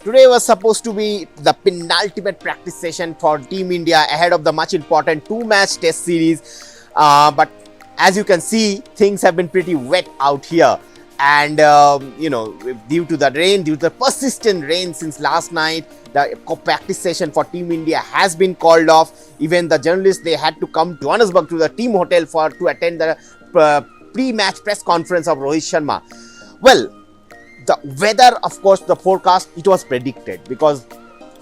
Today was supposed to be the penultimate practice session for Team India ahead of the much important two-match test series. But as you can see, things have been pretty wet out here. And, due to the rain, due to the persistent rain since last night, the practice session for Team India has been called off. Even the journalists, they had to come to Johannesburg to the team hotel to attend the pre-match press conference of Rohit Sharma. Well, the weather, of course, the forecast, it was predicted because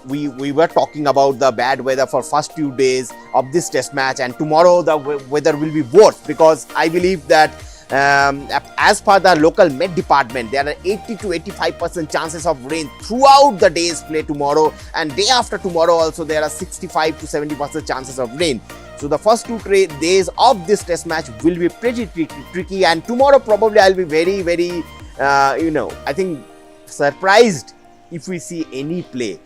we were talking about the bad weather for first few days of this test match, and tomorrow the weather will be worse because I believe that as per the local Met department, there are 80 to 85% chances of rain throughout the day's play tomorrow, and day after tomorrow also there are 65 to 70% chances of rain. So the first 2 days of this test match will be pretty tricky, and tomorrow probably I'll be very I think surprised if we see any play.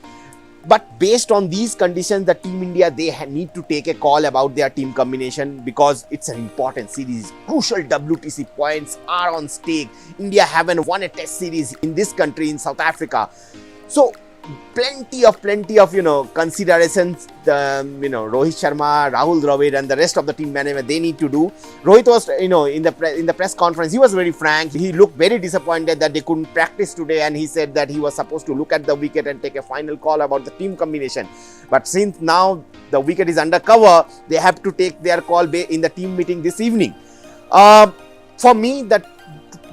But based on these conditions, the Team India, they need to take a call about their team combination because it's an important series. Crucial WTC points are on stake. India haven't won a test series in this country, in South Africa. So plenty of considerations Rohit Sharma, Rahul Dravid and the rest of the team management, they need to do. Rohit was in the press conference, he was very frank. He looked very disappointed that they couldn't practice today, and he said that he was supposed to look at the wicket and take a final call about the team combination. But since now the wicket is under cover, they have to take their call in the team meeting this evening. For me, that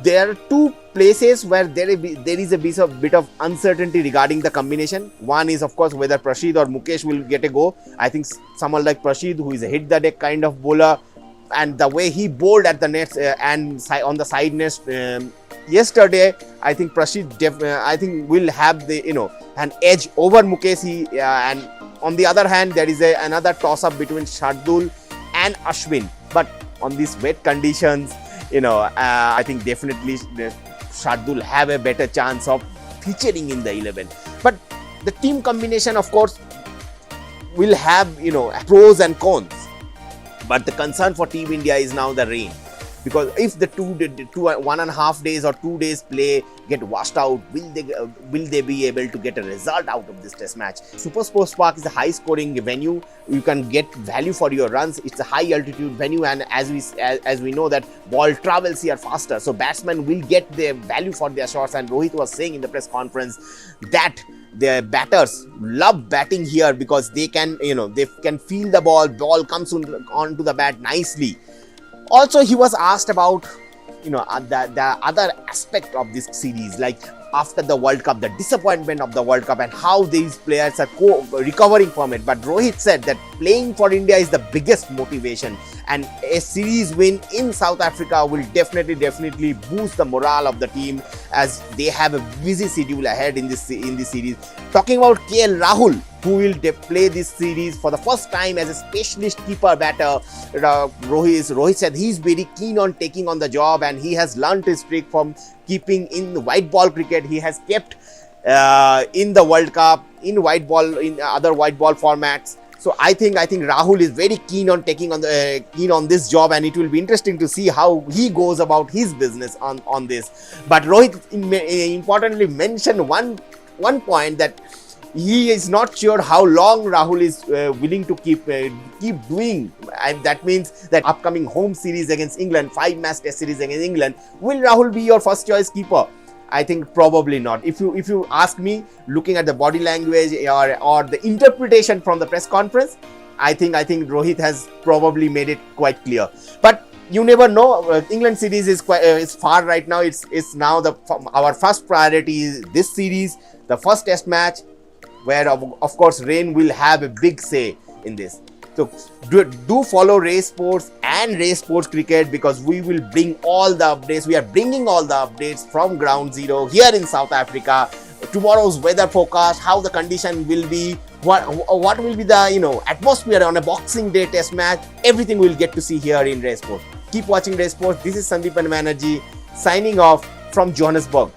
there are 2 places where there is a bit of uncertainty regarding the combination. One is, of course, whether Prashid or Mukesh will get a go. I think someone like Prashid, who is a hit the deck kind of bowler, and the way he bowled at the nets and on the side nets yesterday, I think Prashid will have an edge over Mukesh. And on the other hand, there is another toss-up between Shardul and Ashwin. But on these wet conditions, I think definitely Shardul have a better chance of featuring in the 11. But the team combination, of course, will have pros and cons. But the concern for Team India is now the rain, because if the 1.5 days or 2 days play get washed out, will they be able to get a result out of this test match? Super Sports Park is a high scoring venue. You can get value for your runs. It's a high altitude venue, and as we know that ball travels here faster, so batsmen will get their value for their shots. And Rohit was saying in the press conference that the batters love batting here because they can feel the ball comes onto the bat nicely. Also, he was asked about the other aspect of this series, like after the World Cup, the disappointment of the World Cup and how these players are recovering from it. But Rohit said that playing for India is the biggest motivation, and a series win in South Africa will definitely boost the morale of the team as they have a busy schedule ahead in this series. Talking about KL Rahul, who will play this series for the first time as a specialist keeper batter, Rohit said he's very keen on taking on the job, and he has learnt his trick from keeping in the white ball cricket. He has kept in the World Cup, in white ball, in other white ball formats. So I think Rahul is very keen on taking on this job, and it will be interesting to see how he goes about his business on this. But Rohit importantly mentioned one point, that he is not sure how long Rahul is willing to keep doing, and that means that upcoming home series against England, 5-match test series against England, will Rahul be your first choice keeper? I think probably not. If you ask me, looking at the body language or the interpretation from the press conference, I think Rohit has probably made it quite clear. But you never know. England series is far right now. It's now our first priority is this series, the first test match, where of course rain will have a big say in this. So do follow Ray Sportz and Ray Sportz Cricket, because we will bring all the updates. We are bringing all the updates from ground zero here in South Africa. Tomorrow's weather forecast, how the condition will be, what will be the atmosphere on a Boxing Day test match. Everything we'll get to see here in Ray Sportz. Keep watching Ray Sportz. This is Sandeepan Banerjee signing off from Johannesburg.